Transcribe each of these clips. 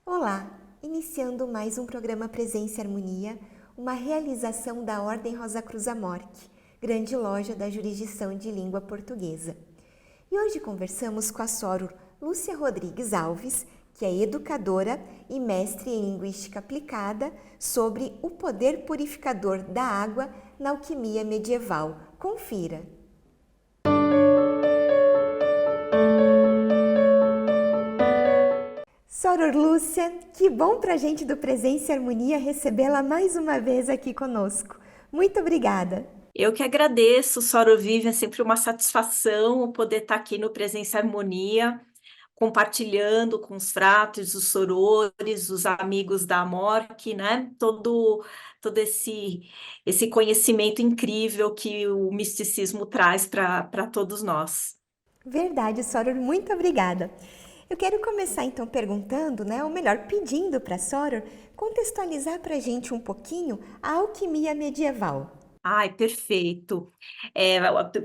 Olá, iniciando mais um programa Presença e Harmonia, uma realização da Ordem Rosa Cruz Amorque, grande loja da jurisdição de língua portuguesa. E hoje conversamos com a Soror Lúcia Rodrigues Alves, que é educadora e mestre em linguística aplicada, sobre o poder purificador da água na alquimia medieval. Confira! Soror Lúcia, que bom para a gente do Presença e Harmonia recebê-la mais uma vez aqui conosco. Muito obrigada. Eu que agradeço, Soro Vive, é sempre uma satisfação poder estar aqui no Presença e Harmonia, compartilhando com os fratres, os sorores, os amigos da Amorque, né? Todo esse conhecimento incrível que o misticismo traz para todos nós. Verdade, Soror, muito obrigada. Eu quero começar então perguntando, ou melhor, pedindo para a Soror contextualizar para a gente um pouquinho a alquimia medieval. Ai, perfeito.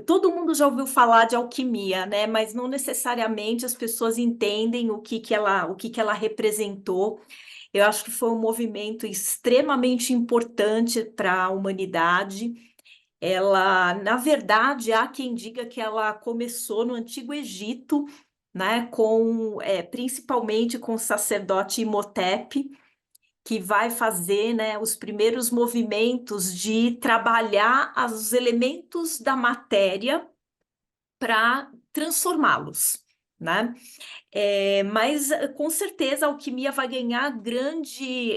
Todo mundo já ouviu falar de alquimia, né? Mas não necessariamente as pessoas entendem o que que ela representou. Eu acho que foi um movimento extremamente importante para a humanidade. Ela, na verdade, há quem diga que ela começou no Antigo Egito, né? Principalmente com o sacerdote Imhotep, que vai fazer, né, os primeiros movimentos de trabalhar os elementos da matéria para transformá-los, né? Mas com certeza a alquimia vai ganhar grande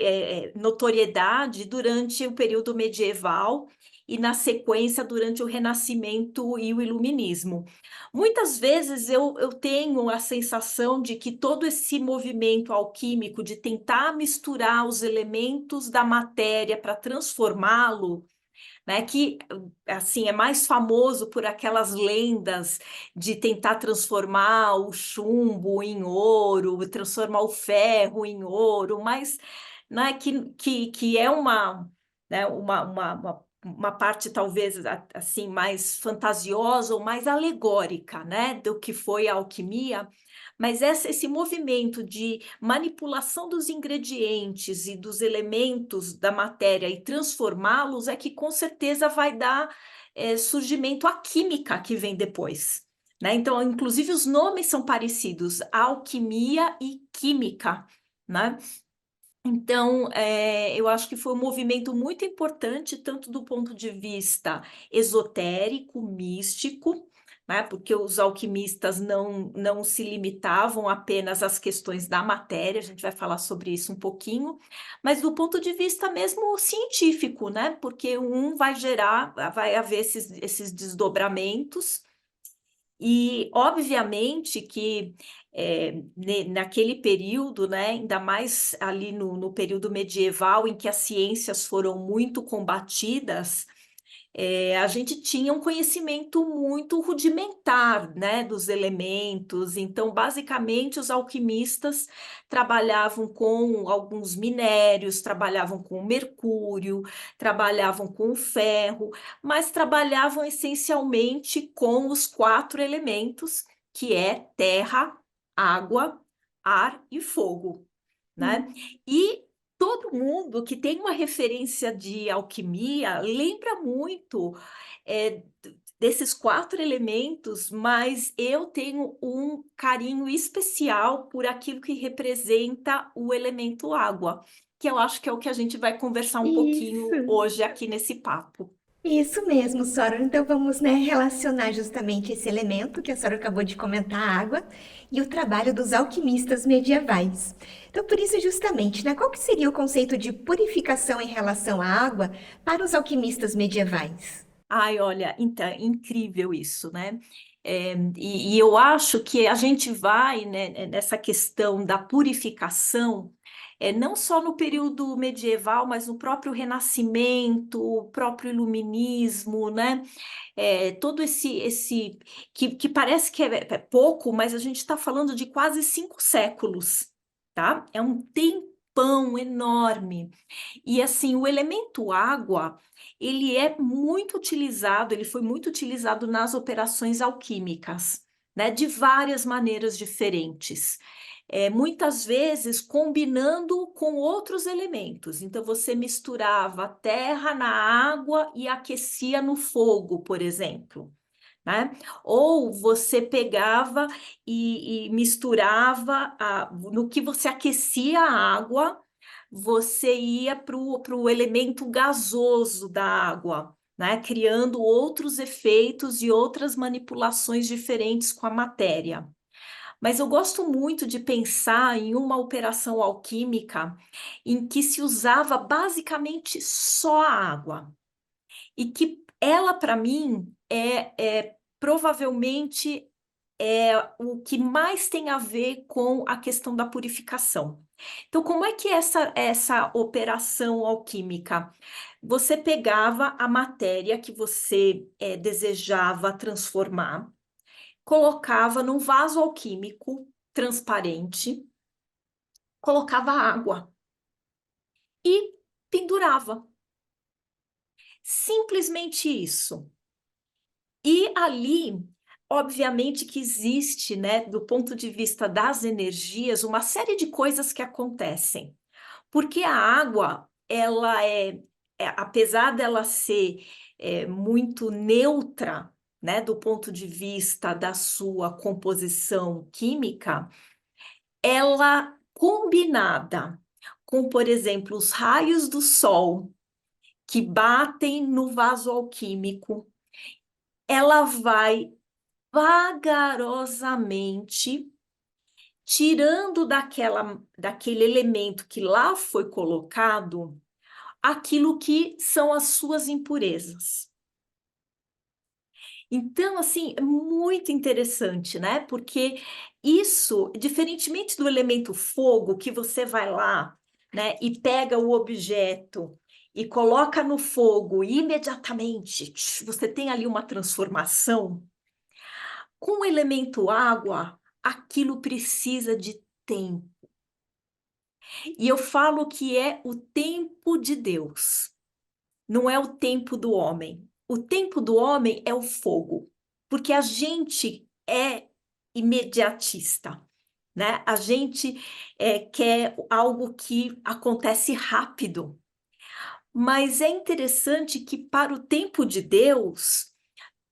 notoriedade durante o período medieval e, na sequência, durante o Renascimento e o Iluminismo. Muitas vezes eu tenho a sensação de que todo esse movimento alquímico de tentar misturar os elementos da matéria para transformá-lo, né, que assim é mais famoso por aquelas lendas de tentar transformar o chumbo em ouro, transformar o ferro em ouro, mas, né, que é né, uma parte talvez assim mais fantasiosa ou mais alegórica, né, do que foi a alquimia. Mas esse movimento de manipulação dos ingredientes e dos elementos da matéria e transformá-los é que com certeza vai dar surgimento à química que vem depois, né? Então, inclusive, os nomes são parecidos, alquimia e química, né? Então, eu acho que foi um movimento muito importante, tanto do ponto de vista esotérico, místico, né? Porque os alquimistas não se limitavam apenas às questões da matéria, a gente vai falar sobre isso um pouquinho, mas do ponto de vista mesmo científico, né? Porque vai haver esses desdobramentos, e, obviamente, que naquele período, né, ainda mais ali no período medieval, em que as ciências foram muito combatidas, a gente tinha um conhecimento muito rudimentar, né, dos elementos. Então, basicamente, os alquimistas trabalhavam com alguns minérios, trabalhavam com o mercúrio, trabalhavam com o ferro, mas trabalhavam essencialmente com os quatro elementos, que é terra, água, ar e fogo, né? E todo mundo que tem uma referência de alquimia lembra muito desses quatro elementos, mas eu tenho um carinho especial por aquilo que representa o elemento água, que eu acho que é o que a gente vai conversar um pouquinho Isso. hoje aqui nesse papo. Isso mesmo, Soror. Então vamos, relacionar justamente esse elemento que a Soror acabou de comentar, a água, e o trabalho dos alquimistas medievais. Então, por isso, justamente, qual que seria o conceito de purificação em relação à água para os alquimistas medievais? Ai, olha, então, incrível isso, né? E eu acho que a gente vai, né, nessa questão da purificação, não só no período medieval, mas no próprio Renascimento, o próprio Iluminismo, né? Todo que parece que é pouco, mas a gente está falando de quase 5 séculos, tá? É um tempão enorme. E assim, o elemento água, ele foi muito utilizado nas operações alquímicas, né, de várias maneiras diferentes. Muitas vezes combinando com outros elementos. Então, você misturava a terra na água e aquecia no fogo, por exemplo, né? Ou você pegava e misturava, no que você aquecia a água, você ia para o elemento gasoso da água, né? Criando outros efeitos e outras manipulações diferentes com a matéria. Mas eu gosto muito de pensar em uma operação alquímica em que se usava basicamente só a água. E que ela, para mim, provavelmente o que mais tem a ver com a questão da purificação. Então, como é que é essa operação alquímica? Você pegava a matéria que você desejava transformar, colocava num vaso alquímico transparente, colocava água e pendurava. Simplesmente isso. E ali, obviamente que existe, né, do ponto de vista das energias, uma série de coisas que acontecem. Porque a água, ela apesar dela ser muito neutra, né, do ponto de vista da sua composição química, ela combinada com, por exemplo, os raios do sol que batem no vaso alquímico, ela vai vagarosamente tirando daquele elemento que lá foi colocado aquilo que são as suas impurezas. Então, assim, é muito interessante, né? Porque isso, diferentemente do elemento fogo, que você vai lá, né, e pega o objeto e coloca no fogo e imediatamente você tem ali uma transformação. Com o elemento água, aquilo precisa de tempo. E eu falo que é o tempo de Deus, não é o tempo do homem. O tempo do homem é o fogo, porque a gente é imediatista, né? A gente quer algo que acontece rápido. Mas é interessante que para o tempo de Deus,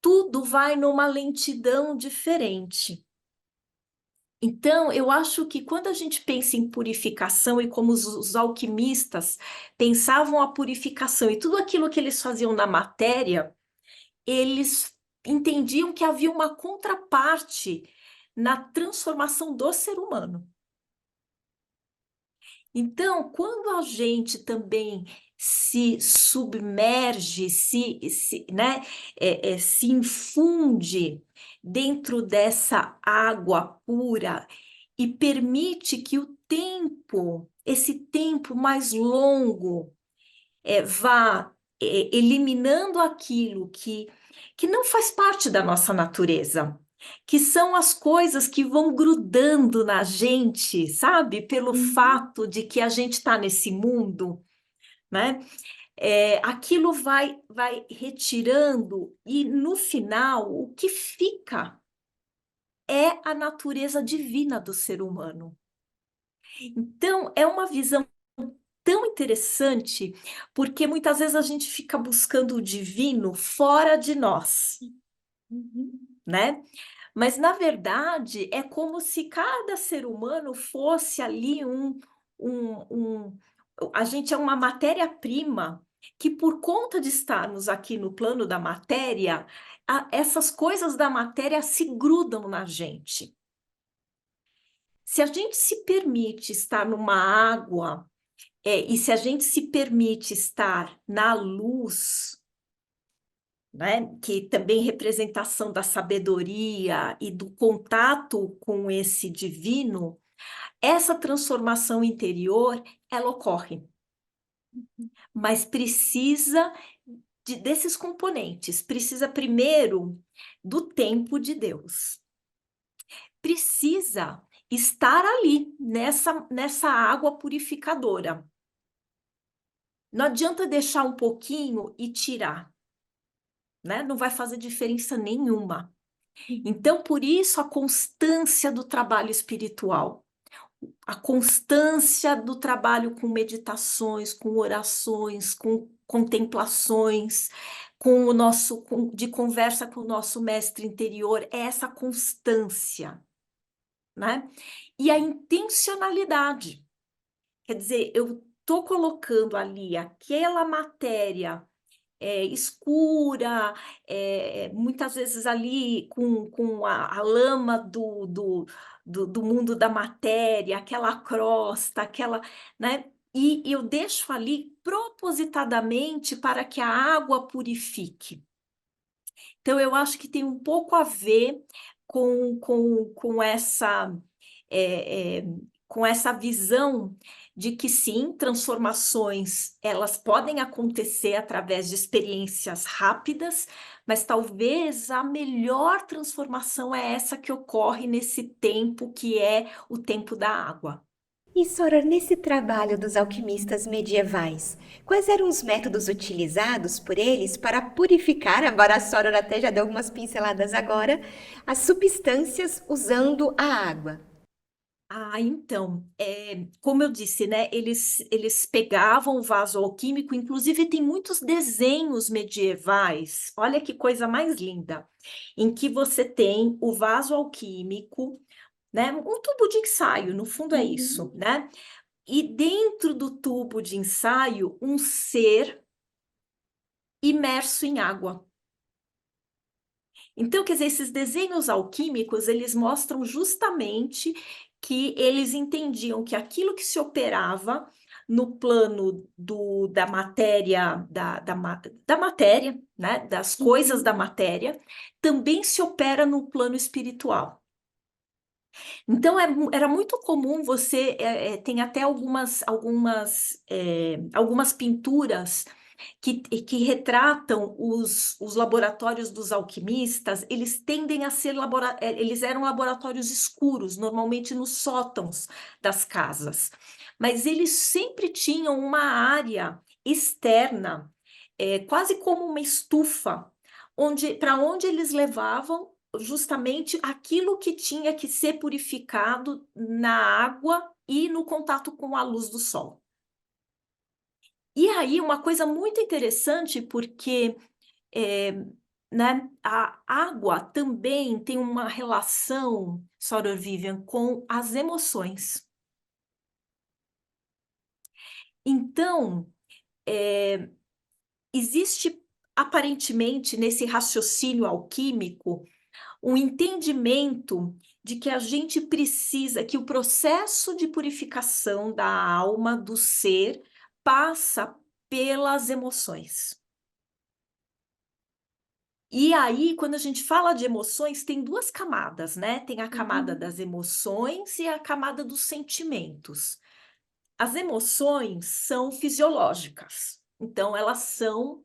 tudo vai numa lentidão diferente. Então, eu acho que quando a gente pensa em purificação e como os alquimistas pensavam a purificação e tudo aquilo que eles faziam na matéria, eles entendiam que havia uma contraparte na transformação do ser humano. Então, quando a gente também se submerge, né, se infunde dentro dessa água pura e permite que o tempo, esse tempo mais longo, vá eliminando aquilo que não faz parte da nossa natureza, que são as coisas que vão grudando na gente, sabe? Pelo fato de que a gente está nesse mundo, né? Aquilo vai retirando e no final o que fica é a natureza divina do ser humano. Então, é uma visão tão interessante, porque muitas vezes a gente fica buscando o divino fora de nós, né? Mas, na verdade, é como se cada ser humano fosse ali a gente é uma matéria-prima que, por conta de estarmos aqui no plano da matéria, essas coisas da matéria se grudam na gente. Se a gente se permite estar numa água, e se a gente se permite estar na luz, né, que também é representação da sabedoria e do contato com esse divino, essa transformação interior, ela ocorre. Mas precisa desses componentes. Precisa primeiro do tempo de Deus. Precisa estar ali, nessa água purificadora. Não adianta deixar um pouquinho e tirar, né? Não vai fazer diferença nenhuma. Então, por isso, a constância do trabalho espiritual, a constância do trabalho com meditações, com orações, com contemplações, com o nosso, de conversa com o nosso mestre interior, é essa constância, né? E a intencionalidade. Quer dizer, eu estou colocando ali aquela matéria escura, muitas vezes ali com a lama do mundo da matéria, aquela crosta, aquela, né? E eu deixo ali propositadamente para que a água purifique. Então, eu acho que tem um pouco a ver com essa, eh, eh, com essa visão de que sim, transformações elas podem acontecer através de experiências rápidas, mas talvez a melhor transformação é essa que ocorre nesse tempo que é o tempo da água. E, Soror, nesse trabalho dos alquimistas medievais, quais eram os métodos utilizados por eles para purificar, embora a Soror até já deu algumas pinceladas agora, as substâncias usando a água? Então, como eu disse, né, eles pegavam o vaso alquímico, inclusive tem muitos desenhos medievais, olha que coisa mais linda, em que você tem o vaso alquímico, né, um tubo de ensaio, no fundo é Uhum. isso, né, e dentro do tubo de ensaio, um ser imerso em água. Então, quer dizer, esses desenhos alquímicos, eles mostram justamente que eles entendiam que aquilo que se operava no plano da matéria, da matéria, né, das coisas Uhum. da matéria, também se opera no plano espiritual. Então, era muito comum você, tem até algumas pinturas que retratam os laboratórios dos alquimistas, eles tendem a ser eles eram laboratórios escuros, normalmente nos sótãos das casas, mas eles sempre tinham uma área externa, quase como uma estufa, para onde eles levavam justamente aquilo que tinha que ser purificado na água e no contato com a luz do sol. E aí, uma coisa muito interessante, porque, eh, né, a água também tem uma relação, Soror Vivian, com as emoções. Então, existe aparentemente nesse raciocínio alquímico um entendimento de que a gente precisa, que o processo de purificação da alma, do ser, passa pelas emoções. E aí, quando a gente fala de emoções, tem duas camadas, né? Tem a camada Uhum. das emoções e a camada dos sentimentos. As emoções são fisiológicas, então elas são,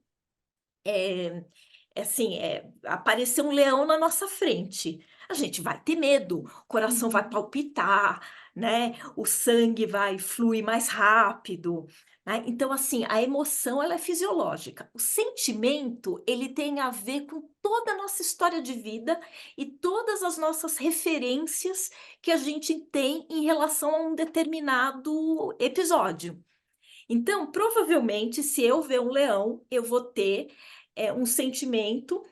assim, aparecer um leão na nossa frente, a gente vai ter medo, o coração vai Uhum. palpitar, né, o sangue vai fluir mais rápido, né. Então, assim, a emoção ela é fisiológica. O sentimento, ele tem a ver com toda a nossa história de vida e todas as nossas referências que a gente tem em relação a um determinado episódio. Então, provavelmente, se eu ver um leão, eu vou ter, um sentimento,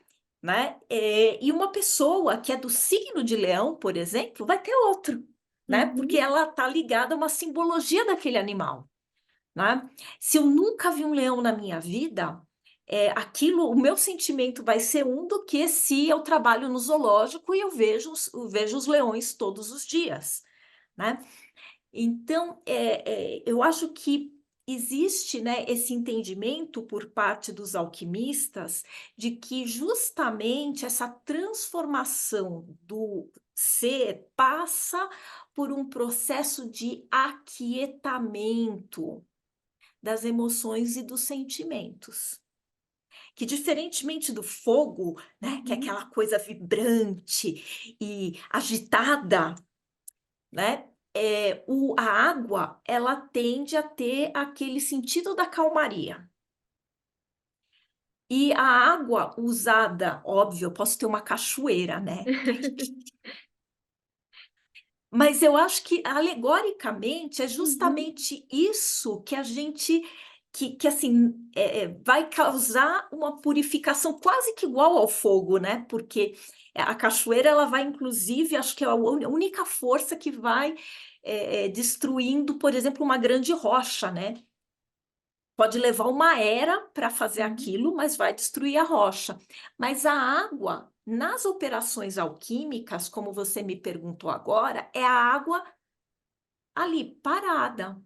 né, e uma pessoa que é do signo de leão, por exemplo, vai ter outro, né, porque Uhum. ela está ligada a uma simbologia daquele animal, né. Se eu nunca vi um leão na minha vida, aquilo o meu sentimento vai ser um do que se eu trabalho no zoológico e eu vejo os leões todos os dias, né. Então, eu acho que existe, né, esse entendimento por parte dos alquimistas de que justamente essa transformação do ser passa por um processo de aquietamento das emoções e dos sentimentos. Que diferentemente do fogo, né, que é Uhum. aquela coisa vibrante e agitada, né, a água, ela tende a ter aquele sentido da calmaria. E a água usada, óbvio, eu posso ter uma cachoeira, né? Mas eu acho que, alegoricamente, é Uhum. justamente isso que a gente que assim, vai causar uma purificação quase que igual ao fogo, né, porque a cachoeira, ela vai inclusive, acho que é a única força que vai, destruindo, por exemplo, uma grande rocha, né. Pode levar uma era para fazer Sim. aquilo, mas vai destruir a rocha. Mas a água, nas operações alquímicas, como você me perguntou agora, é a água ali, parada,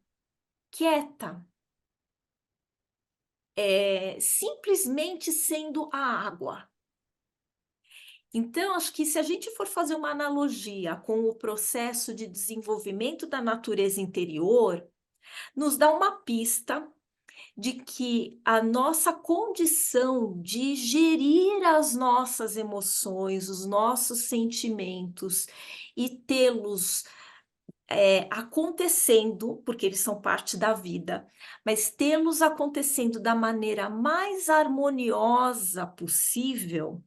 quieta, simplesmente sendo a água. Então, acho que se a gente for fazer uma analogia com o processo de desenvolvimento da natureza interior, nos dá uma pista de que a nossa condição de gerir as nossas emoções, os nossos sentimentos e tê-los acontecendo, porque eles são parte da vida, mas tê-los acontecendo da maneira mais harmoniosa possível,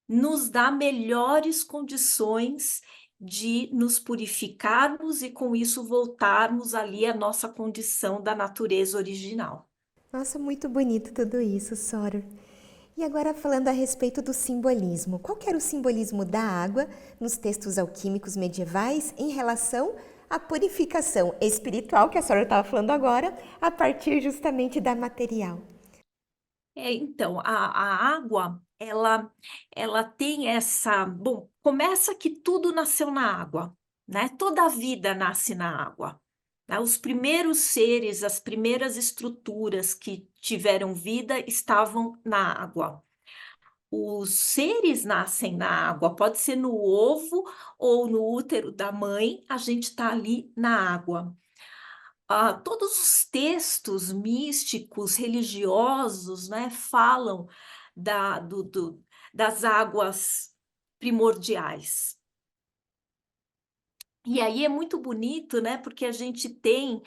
nos dá melhores condições de nos purificarmos e, com isso, voltarmos ali à nossa condição da natureza original. Nossa, muito bonito tudo isso, Soror. E agora falando a respeito do simbolismo. Qual que era o simbolismo da água nos textos alquímicos medievais em relação à purificação espiritual, que a senhora estava falando agora, a partir justamente da material? Então, a água, ela tem essa bom, começa que tudo nasceu na água, né, toda a vida nasce na água, né, os primeiros seres, as primeiras estruturas que tiveram vida estavam na água. Os seres nascem na água, pode ser no ovo ou no útero da mãe, a gente está ali na água. Todos os textos místicos, religiosos, né, falam das águas primordiais. E aí é muito bonito, né, porque a gente tem,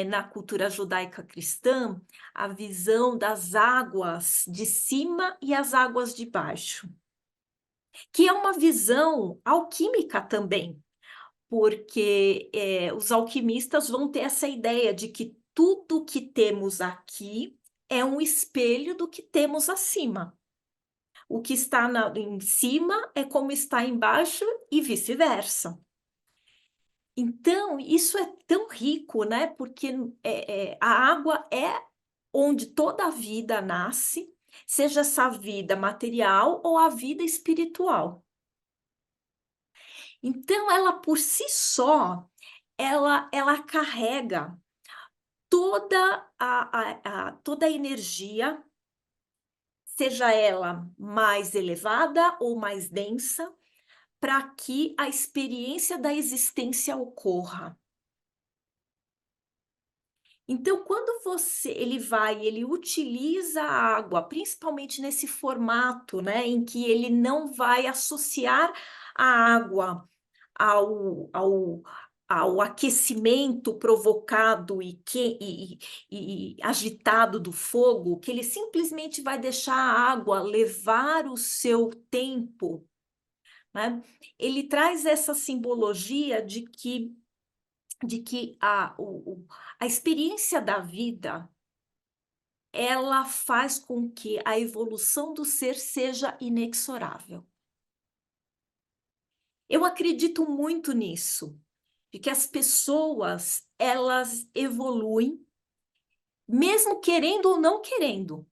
na cultura judaica cristã, a visão das águas de cima e as águas de baixo, que é uma visão alquímica também. Porque, os alquimistas vão ter essa ideia de que tudo que temos aqui é um espelho do que temos acima. O que está em cima é como está embaixo e vice-versa. Então, isso é tão rico, né? Porque a água é onde toda a vida nasce, seja essa vida material ou a vida espiritual. Então, ela por si só, ela carrega toda a energia, seja ela mais elevada ou mais densa, para que a experiência da existência ocorra. Então, quando ele utiliza a água, principalmente nesse formato, né, em que ele não vai associar a água ao ao ao aquecimento provocado e agitado do fogo, que ele simplesmente vai deixar a água levar o seu tempo, né. Ele traz essa simbologia de que a experiência da vida, ela faz com que a evolução do ser seja inexorável. Eu acredito muito nisso. De que as pessoas, elas evoluem, mesmo querendo ou não querendo.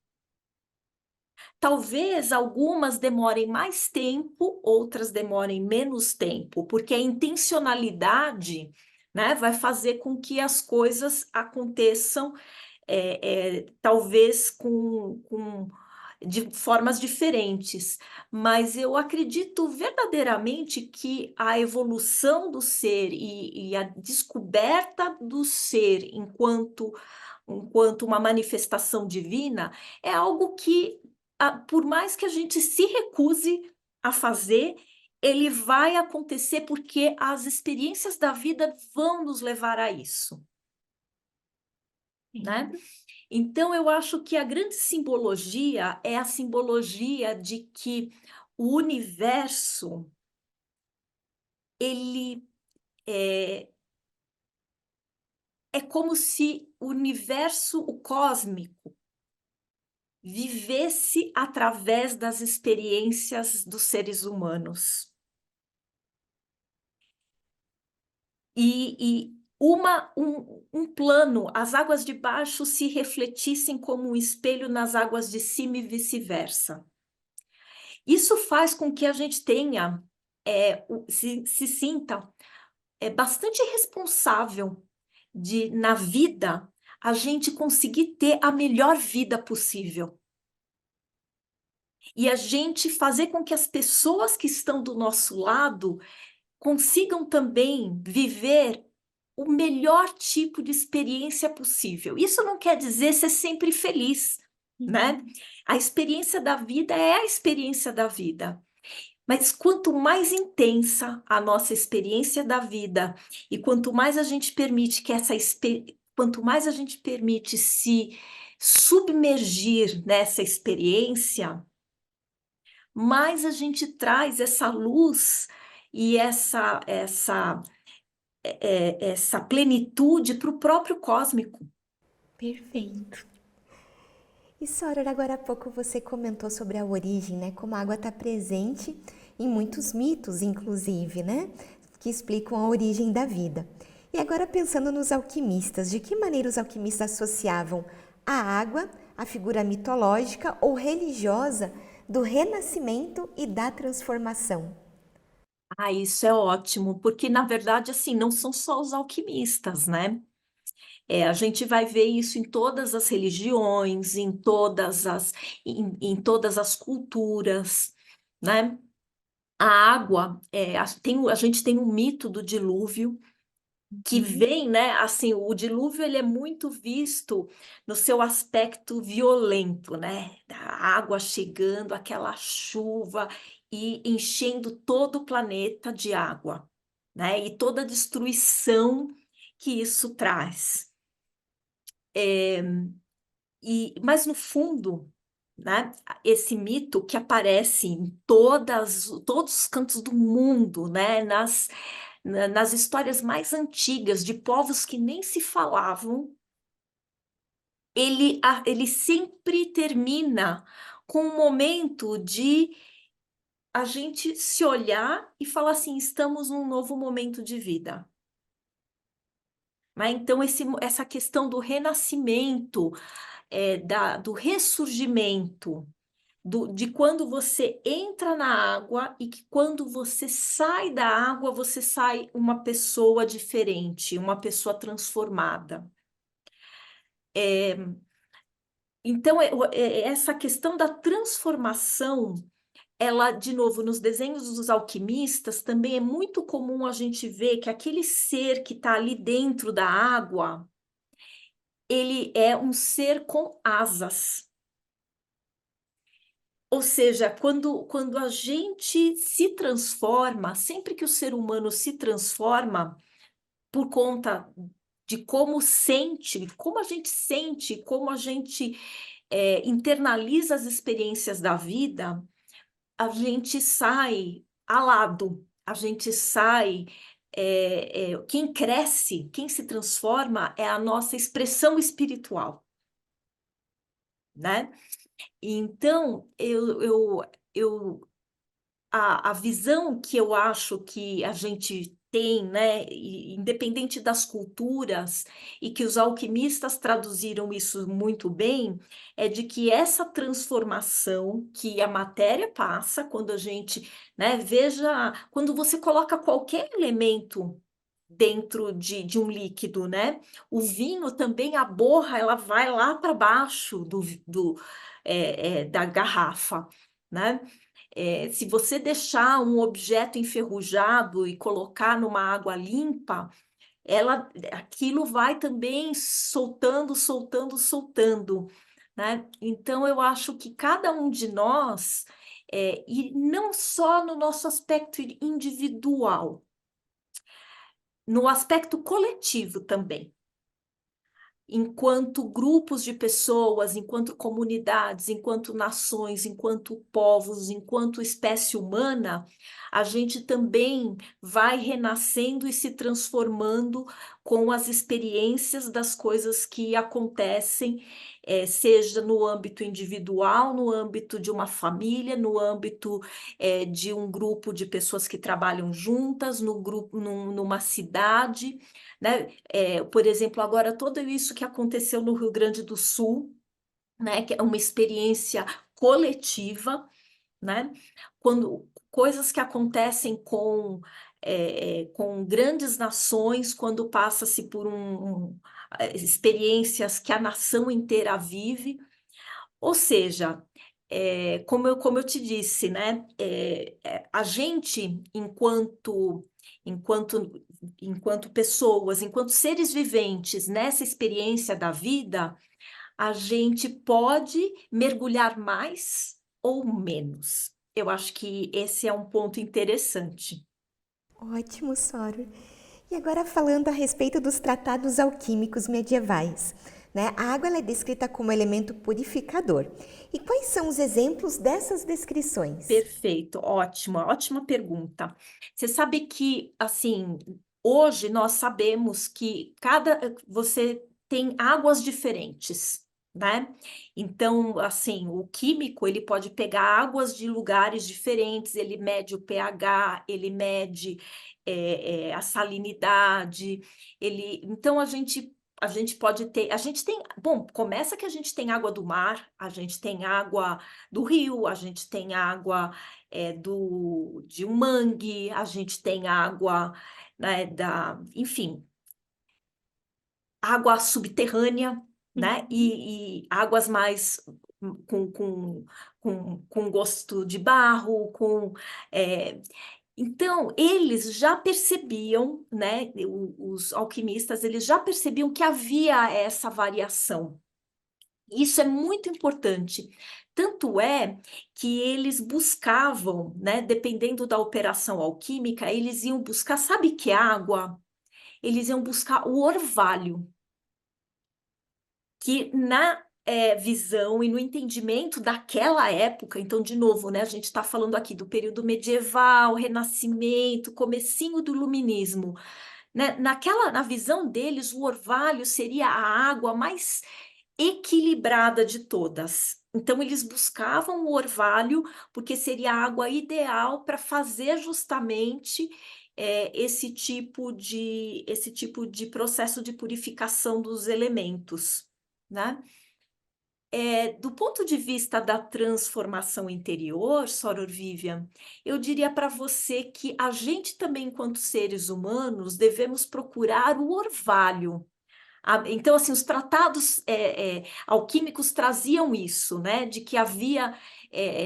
Talvez algumas demorem mais tempo, outras demorem menos tempo, porque a intencionalidade, né, vai fazer com que as coisas aconteçam, talvez de formas diferentes, mas eu acredito verdadeiramente que a evolução do ser e a descoberta do ser enquanto uma manifestação divina é algo que, por mais que a gente se recuse a fazer, ele vai acontecer porque as experiências da vida vão nos levar a isso, né? Então, eu acho que a grande simbologia é a simbologia de que o universo, ele é como se o universo, o cósmico, vivesse através das experiências dos seres humanos. Um plano, as águas de baixo se refletissem como um espelho nas águas de cima e vice-versa. Isso faz com que a gente tenha, se sinta bastante responsável de, na vida, a gente conseguir ter a melhor vida possível. E a gente fazer com que as pessoas que estão do nosso lado consigam também viver o melhor tipo de experiência possível. Isso não quer dizer ser sempre feliz, né? A experiência da vida é a experiência da vida. Mas quanto mais intensa a nossa experiência da vida e quanto mais a gente permite que quanto mais a gente permite se submergir nessa experiência, mais a gente traz essa luz e essa plenitude para o próprio cósmico. Perfeito. E Soror, agora há pouco você comentou sobre a origem, né? Como a água está presente em muitos mitos, inclusive, né? Que explicam a origem da vida. E agora pensando nos alquimistas, de que maneira os alquimistas associavam a água à figura mitológica ou religiosa do renascimento e da transformação? Ah, isso é ótimo, porque na verdade, assim, não são só os alquimistas, né? A gente vai ver isso em todas as religiões, em todas as culturas, né? A água, a gente tem um mito do dilúvio, que vem, né, assim, o dilúvio ele é muito visto no seu aspecto violento, né, da água chegando, aquela chuva e enchendo todo o planeta de água, né, e toda a destruição que isso traz. Mas no fundo, né, esse mito que aparece em todos os cantos do mundo, né, nas histórias mais antigas de povos que nem se falavam, ele sempre termina com um momento de a gente se olhar e falar assim: estamos num novo momento de vida. Né? Então, essa questão do renascimento, do ressurgimento, de quando você entra na água e que quando você sai da água, você sai uma pessoa diferente, uma pessoa transformada. Então, essa questão da transformação, ela, de novo, nos desenhos dos alquimistas, também é muito comum a gente ver que aquele ser que está ali dentro da água, ele é um ser com asas. Ou seja, quando a gente se transforma, sempre que o ser humano se transforma, por conta de como a gente sente, como a gente internaliza as experiências da vida, a gente sai alado, a gente sai. Quem cresce, quem se transforma é a nossa expressão espiritual, né? Então, a visão que eu acho que a gente tem, né, independente das culturas, e que os alquimistas traduziram isso muito bem, é de que essa transformação que a matéria passa, quando a gente, né, veja, quando você coloca qualquer elemento dentro de um líquido, né, o vinho também, a borra, ela vai lá para baixo da garrafa, né? Se você deixar um objeto enferrujado e colocar numa água limpa, aquilo vai também soltando, soltando, soltando, né? Então, eu acho que cada um de nós, e não só no nosso aspecto individual, no aspecto coletivo também. enquanto grupos de pessoas, enquanto comunidades, enquanto nações, enquanto povos, enquanto espécie humana, a gente também vai renascendo e se transformando com as experiências das coisas que acontecem, seja no âmbito individual, no âmbito de uma família, no âmbito de um grupo de pessoas que trabalham juntas, no grupo, numa cidade, né? Por exemplo, agora tudo isso que aconteceu no Rio Grande do Sul, né? Que é uma experiência coletiva, né? Quando coisas que acontecem com grandes nações, quando passa-se por experiências que a nação inteira vive, ou seja, como eu te disse, né? A gente, enquanto, enquanto pessoas, enquanto seres viventes nessa experiência da vida, a gente pode mergulhar mais ou menos. Eu acho que esse é um ponto interessante. Ótimo, Soror. E agora falando a respeito dos tratados alquímicos medievais, né? A água ela é descrita como elemento purificador. E quais são os exemplos dessas descrições? Perfeito, ótima pergunta. Você sabe que, assim, hoje nós sabemos que você tem águas diferentes, né? Então, assim, o químico, ele pode pegar águas de lugares diferentes, ele mede o pH, ele mede a salinidade, então a gente pode ter, a gente tem, bom, começa que a gente tem água do mar, a gente tem água do rio, a gente tem água de um mangue, a gente tem água, né, enfim, água subterrânea, né, Uhum. e águas mais com, com, com gosto de barro, é, então, eles já percebiam, né, os alquimistas, eles já percebiam que havia essa variação. Isso é muito importante. Tanto é que eles buscavam, né, dependendo da operação alquímica, eles iam buscar, sabe que água? Eles iam buscar o orvalho, que na visão e no entendimento daquela época, então, de novo, né, a gente está falando aqui do período medieval, Renascimento, comecinho do Iluminismo, né? Na visão deles, o orvalho seria a água mais equilibrada de todas. Então, eles buscavam o orvalho porque seria a água ideal para fazer justamente esse tipo de processo de purificação dos elementos, né? Do ponto de vista da transformação interior, Soror Vivian, eu diria para você que a gente também, enquanto seres humanos, devemos procurar o orvalho. Então, assim, os tratados alquímicos traziam isso, né? De que havia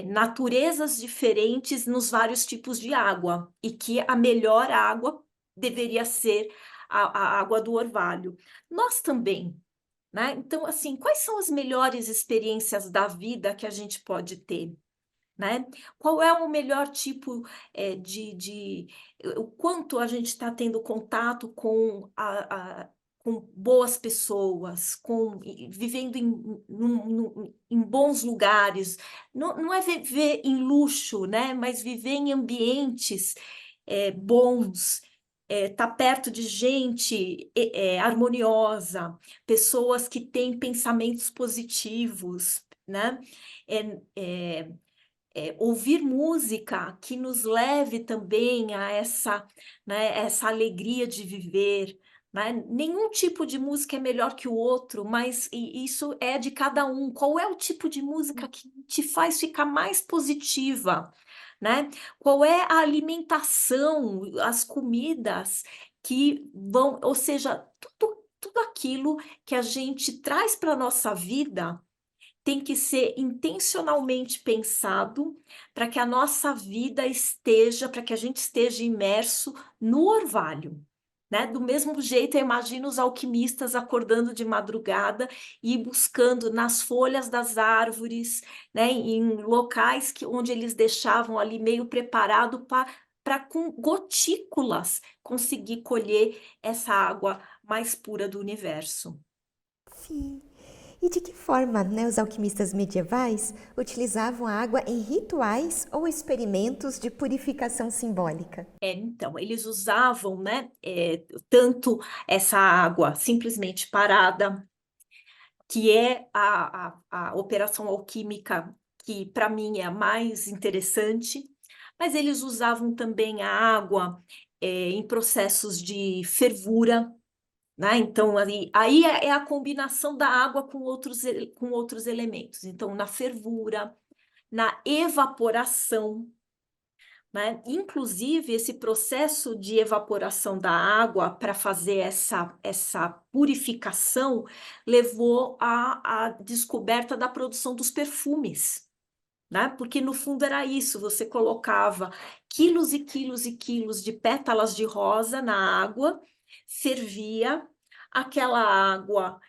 naturezas diferentes nos vários tipos de água e que a melhor água deveria ser a água do orvalho. Nós também, né? Então, assim, quais são as melhores experiências da vida que a gente pode ter? Né? Qual é o melhor tipo o quanto a gente está tendo contato com boas pessoas, vivendo em bons lugares. Não é viver em luxo, né? Mas viver em ambientes bons, tá perto de gente harmoniosa, pessoas que têm pensamentos positivos, né? É, é, ouvir música que nos leve também a essa alegria de viver, né? Nenhum tipo de música é melhor que o outro, mas isso é de cada um. Qual é o tipo de música que te faz ficar mais positiva, né? Qual é a alimentação, as comidas que vão, ou seja, tudo aquilo que a gente traz para a nossa vida tem que ser intencionalmente pensado para que a nossa vida para que a gente esteja imerso no orvalho. Né? Do mesmo jeito, eu imagino os alquimistas acordando de madrugada e buscando nas folhas das árvores, né? Em locais onde eles deixavam ali meio preparado para com gotículas conseguir colher essa água mais pura do universo. Sim. E de que forma, né, os alquimistas medievais utilizavam a água em rituais ou experimentos de purificação simbólica? Então, eles usavam, né, tanto essa água simplesmente parada, que é a operação alquímica que para mim é a mais interessante, mas eles usavam também a água, em processos de fervura, né, então aí é a combinação da água com outros elementos, então na fervura, na evaporação, né, inclusive esse processo de evaporação da água para fazer essa purificação levou à descoberta da produção dos perfumes, né, porque no fundo era isso, você colocava quilos e quilos e quilos de pétalas de rosa na água, fervia, aquela água,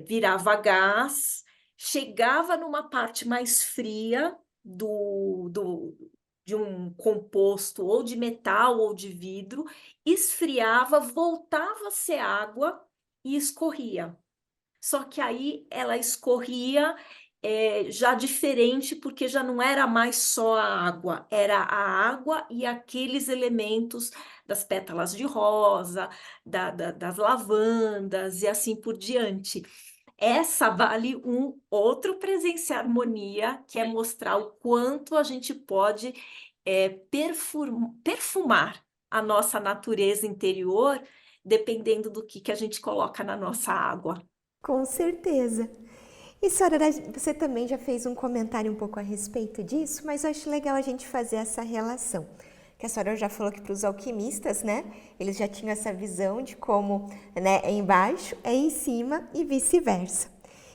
virava gás, chegava numa parte mais fria de um composto ou de metal ou de vidro, esfriava, voltava a ser água e escorria. Só que aí ela escorria, já diferente, porque já não era mais só a água, era a água e aqueles elementos das pétalas de rosa, das lavandas e assim por diante. Essa vale um outro Presença Harmonia, que é mostrar o quanto a gente pode, perfumar a nossa natureza interior, dependendo do que a gente coloca na nossa água. Com certeza. E, Soraya, você também já fez um comentário um pouco a respeito disso, mas eu acho legal a gente fazer essa relação. Que a Soraya já falou que para os alquimistas, né, eles já tinham essa visão de como, né, é embaixo, é em cima e vice-versa.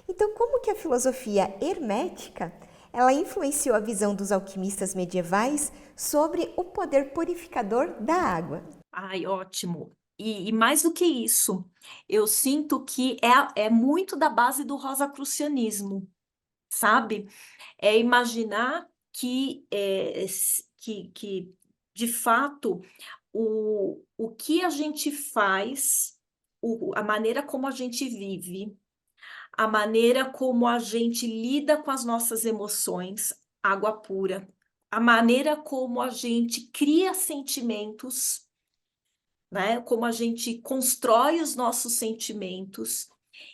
Então, como que a filosofia hermética, ela influenciou a visão dos alquimistas medievais sobre o poder purificador da água? Ai, ótimo. E mais do que isso, eu sinto que é muito da base do rosacrucianismo, sabe? É imaginar que, de fato, o que a gente faz, a maneira como a gente vive, a maneira como a gente lida com as nossas emoções, água pura, a maneira como a gente cria sentimentos, né? Como a gente constrói os nossos sentimentos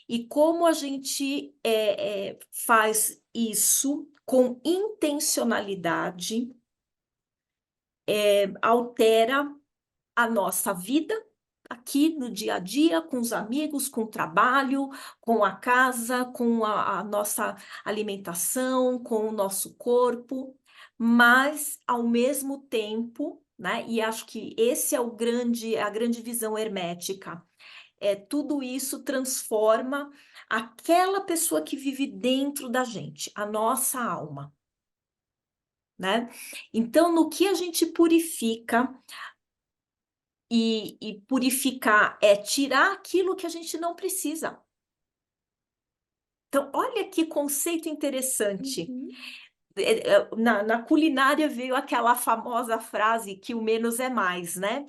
e como a gente faz isso com intencionalidade, altera a nossa vida aqui no dia a dia, com os amigos, com o trabalho, com a casa, com a nossa alimentação, com o nosso corpo, mas ao mesmo tempo, né? E acho que esse é a grande visão hermética. Tudo isso transforma aquela pessoa que vive dentro da gente, a nossa alma, né? Então, no que a gente purifica, e purificar é tirar aquilo que a gente não precisa. Então, olha que conceito interessante. Uhum. Na culinária veio aquela famosa frase que o menos é mais, né?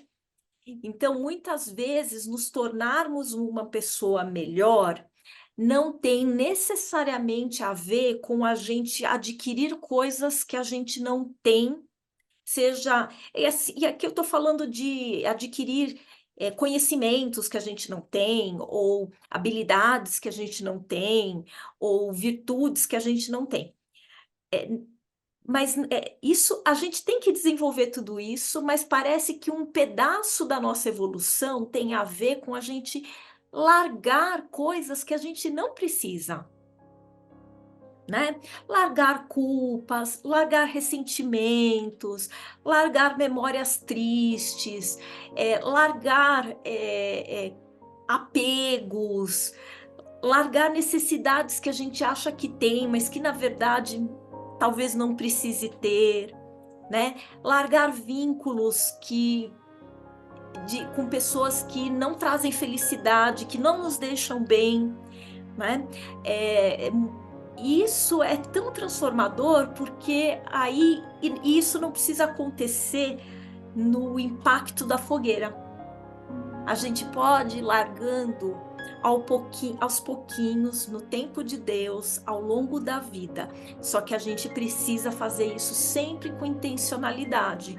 Então, muitas vezes, nos tornarmos uma pessoa melhor não tem necessariamente a ver com a gente adquirir coisas que a gente não tem, seja. E aqui eu estou falando de adquirir conhecimentos que a gente não tem, ou habilidades que a gente não tem, ou virtudes que a gente não tem. Mas isso a gente tem que desenvolver tudo isso, mas parece que um pedaço da nossa evolução tem a ver com a gente largar coisas que a gente não precisa, né? Largar culpas, largar ressentimentos, largar memórias tristes, largar apegos, largar necessidades que a gente acha que tem, mas que na verdade talvez não precise ter, né? Largar vínculos com pessoas que não trazem felicidade, que não nos deixam bem, né? Isso é tão transformador porque aí isso não precisa acontecer no impacto da fogueira. A gente pode ir largando aos pouquinhos, no tempo de Deus, ao longo da vida. Só que a gente precisa fazer isso sempre com intencionalidade,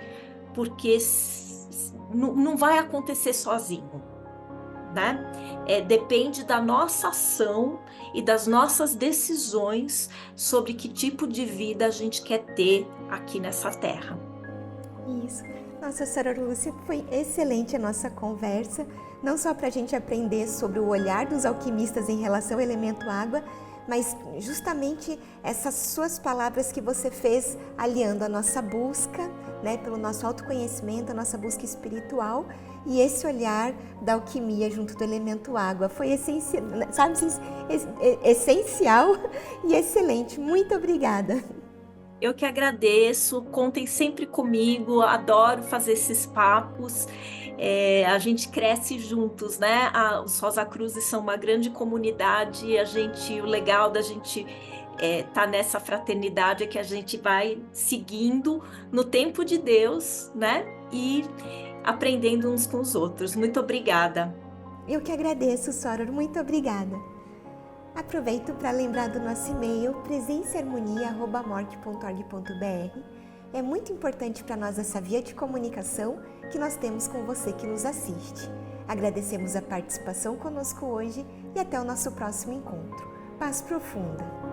porque não vai acontecer sozinho, né? Depende da nossa ação e das nossas decisões sobre que tipo de vida a gente quer ter aqui nessa terra. Isso. Nossa, Sra. Lúcia, foi excelente a nossa conversa, não só para a gente aprender sobre o olhar dos alquimistas em relação ao elemento água, mas justamente essas suas palavras que você fez aliando a nossa busca, né, pelo nosso autoconhecimento, a nossa busca espiritual e esse olhar da alquimia junto do elemento água. Foi essencial, sabe, essencial e excelente. Muito obrigada. Eu que agradeço, contem sempre comigo, adoro fazer esses papos, a gente cresce juntos, né? Os Rosa Cruzes são uma grande comunidade, o legal da gente tá nessa fraternidade é que a gente vai seguindo no tempo de Deus, né? E aprendendo uns com os outros. Muito obrigada. Eu que agradeço, Soror. Muito obrigada. Aproveito para lembrar do nosso e-mail presenciaharmonia@morte.org.br. É muito importante para nós essa via de comunicação que nós temos com você que nos assiste. Agradecemos a participação conosco hoje e até o nosso próximo encontro. Paz profunda!